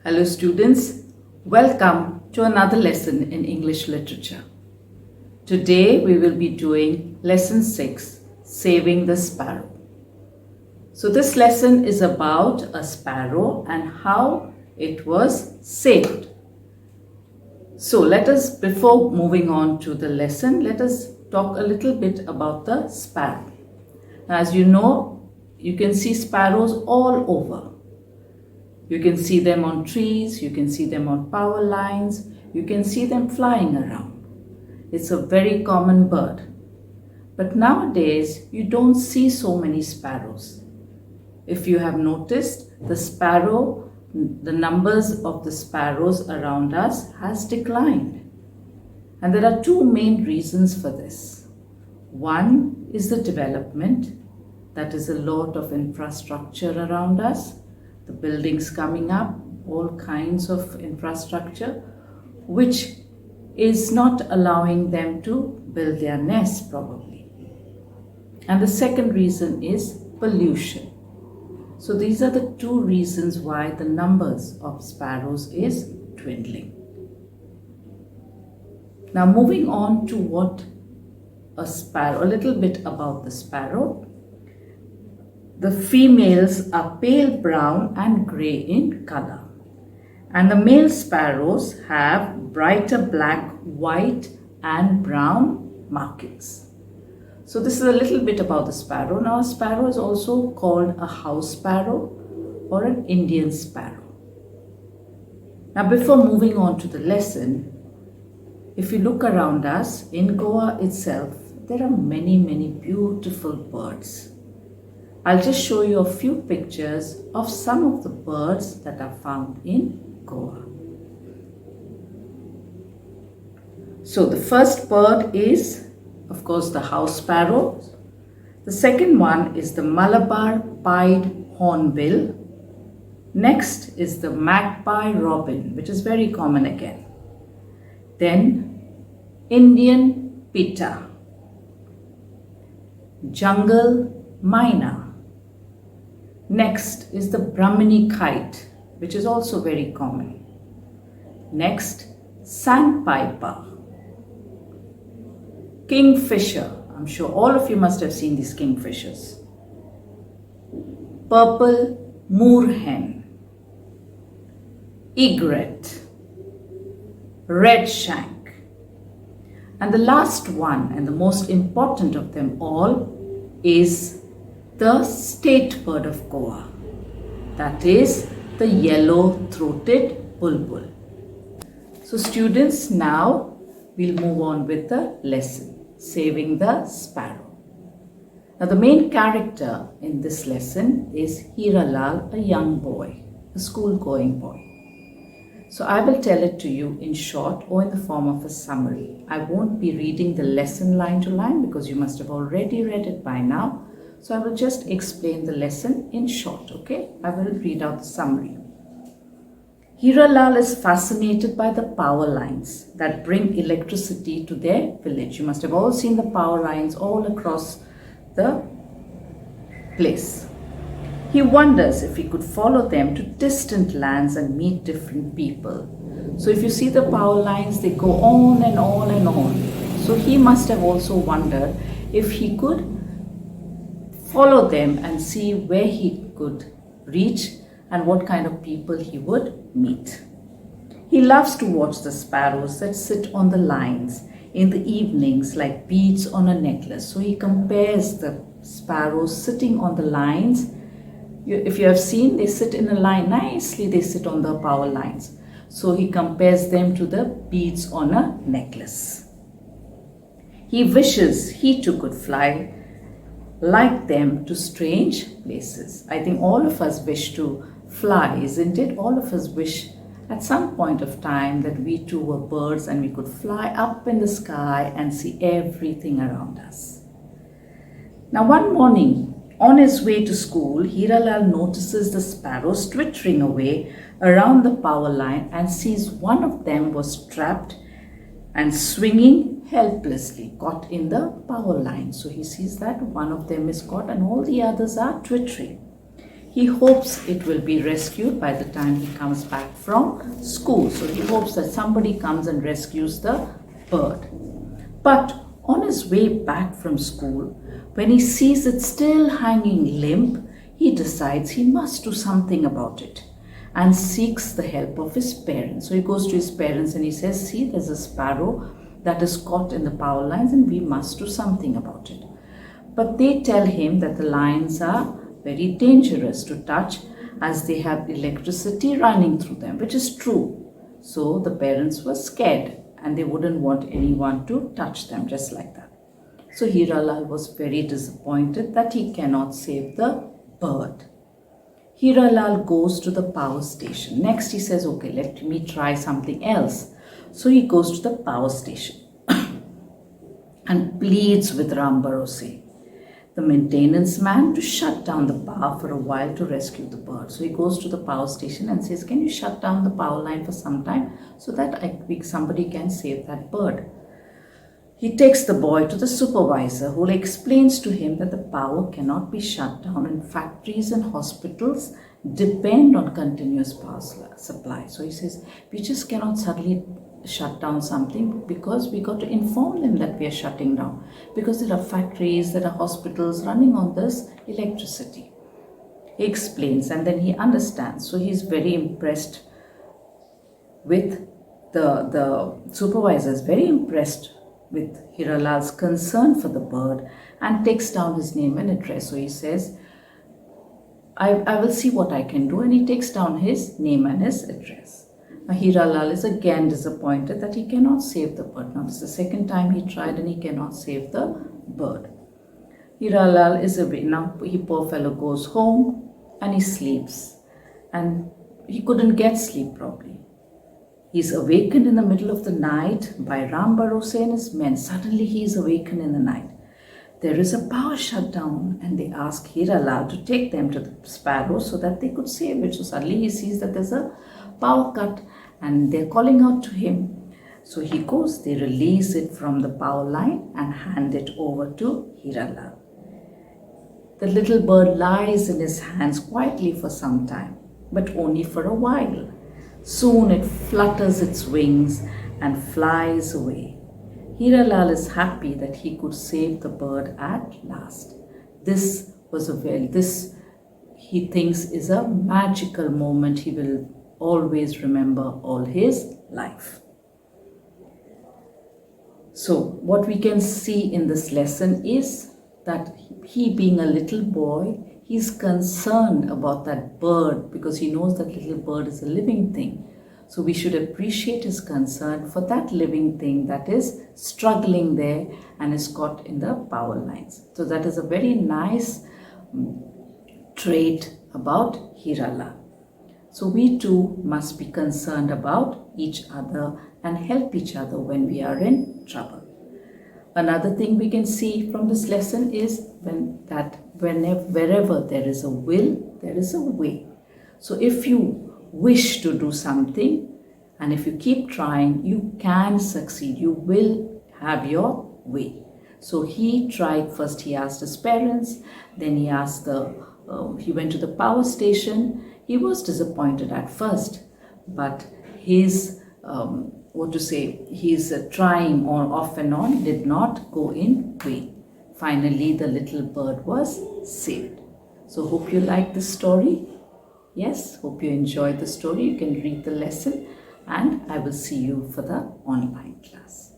Hello students, welcome to another lesson in English literature. Today we will be doing lesson 6, Saving the Sparrow. So this lesson is about a sparrow and how it was saved. So before moving on to the lesson, let us talk a little bit about the sparrow. Now, as you know, you can see sparrows all over. You can see them on trees, you can see them on power lines, you can see them flying around. It's a very common bird. But nowadays, you don't see so many sparrows. If you have noticed, the numbers of the sparrows around us has declined. And there are two main reasons for this. One is the development, that is a lot of infrastructure around us. The buildings coming up, all kinds of infrastructure, which is not allowing them to build their nests probably. And the second reason is pollution. So these are the two reasons why the numbers of sparrows is dwindling. Now moving on to a little bit about the sparrow. The females are pale brown and grey in color, and the male sparrows have brighter black, white and brown markings. So this is a little bit about the sparrow. Now a sparrow is also called a house sparrow or an Indian sparrow. Now before moving on to the lesson, if you look around us in Goa itself, there are many beautiful birds. I'll just show you a few pictures of some of the birds that are found in Goa. So the first bird is, of course, the house sparrow. The second one is the Malabar pied hornbill. Next is the magpie robin, which is very common again. Then Indian pitta, jungle myna. Next is the Brahmini kite, which is also very common. Next, sandpiper, kingfisher. I'm sure all of you must have seen these kingfishers. Purple moorhen, egret, redshank. And the last one and the most important of them all is the state bird of Goa, that is the yellow-throated bulbul. So students, now we'll move on with the lesson, Saving the Sparrow. Now the main character in this lesson is Hiralal, a young boy, a school-going boy. So I will tell it to you in short or in the form of a summary. I won't be reading the lesson line to line because you must have already read it by now. So I will just explain the lesson in short, okay? I will read out the summary. Hiralal is fascinated by the power lines that bring electricity to their village. You must have all seen the power lines all across the place. He wonders if he could follow them to distant lands and meet different people. So if you see the power lines, they go on and on and on. So he must have also wondered if he could follow them and see where he could reach and what kind of people he would meet. He loves to watch the sparrows that sit on the lines in the evenings like beads on a necklace. So he compares the sparrows sitting on the lines. If you have seen, they sit in a line nicely, they sit on the power lines. So he compares them to the beads on a necklace. He wishes he too could fly like them to strange places. I think all of us wish to fly, isn't it? All of us wish at some point of time that we too were birds and we could fly up in the sky and see everything around us. Now one morning, on his way to school, Hiralal notices the sparrows twittering away around the power line and sees one of them was trapped and swinging helplessly, caught in the power line. So he sees that one of them is caught and all the others are twittering. he hopes it will be rescued by the time he comes back from school. So he hopes that somebody comes and rescues the bird. But on his way back from school, when he sees it still hanging limp, he decides he must do something about it and seeks the help of his parents. So he goes to his parents and he says, see, there's a sparrow that is caught in the power lines and we must do something about it. But they tell him that the lines are very dangerous to touch as they have electricity running through them, which is true. So the parents were scared and they wouldn't want anyone to touch them just like that. So Hiralal was very disappointed that he cannot save the bird. Hiralal goes to the power station. Next he says, okay, let me try something else. So he goes to the power station and pleads with Ram Bharose, the maintenance man, to shut down the power for a while to rescue the bird. So he goes to the power station and says, can you shut down the power line for some time so that somebody can save that bird? He takes the boy to the supervisor, who explains to him that the power cannot be shut down and factories and hospitals depend on continuous power supply. So he says, we just cannot suddenly shut down something because we got to inform them that we are shutting down, because there are factories, there are hospitals running on this electricity. He explains and then he understands. So he's very impressed with the supervisor is very impressed with Hiralal's concern for the bird and takes down his name and address. So he says, I will see what I can do, and he takes down his name and his address. Now Hiralal is again disappointed that he cannot save the bird. Now this is the second time he tried and he cannot save the bird. Hiralal is away. Now he, poor fellow, goes home and he sleeps, and he couldn't get sleep properly. He's awakened in the middle of the night by Ram Bharose and his men. Suddenly he is awakened in the night. There is a power shutdown and they ask Hiralal to take them to the Sparrow so that they could save it. So suddenly he sees that there's a power cut and they're calling out to him. So he goes, they release it from the power line and hand it over to Hiralal. The little bird lies in his hands quietly for some time, but only for a while. Soon it flutters its wings and flies away. Hiralal is happy that he could save the bird at last. This he thinks is a magical moment he will always remember all his life. So what we can see in this lesson is that he, being a little boy, he's concerned about that bird because he knows that little bird is a living thing. So we should appreciate his concern for that living thing that is struggling there and is caught in the power lines. So that is a very nice trait about Hiralal. So we too must be concerned about each other and help each other when we are in trouble. Another thing we can see from this lesson is wherever there is a will, there is a way. So if you wish to do something and if you keep trying, you can succeed. You will have your way. So he tried. First he asked his parents, then he went to the power station. He was disappointed at first, but his trying on off and on did not go in vain. Finally, the little bird was saved. So hope you like this story. Yes, hope you enjoyed the story. You can read the lesson and I will see you for the online class.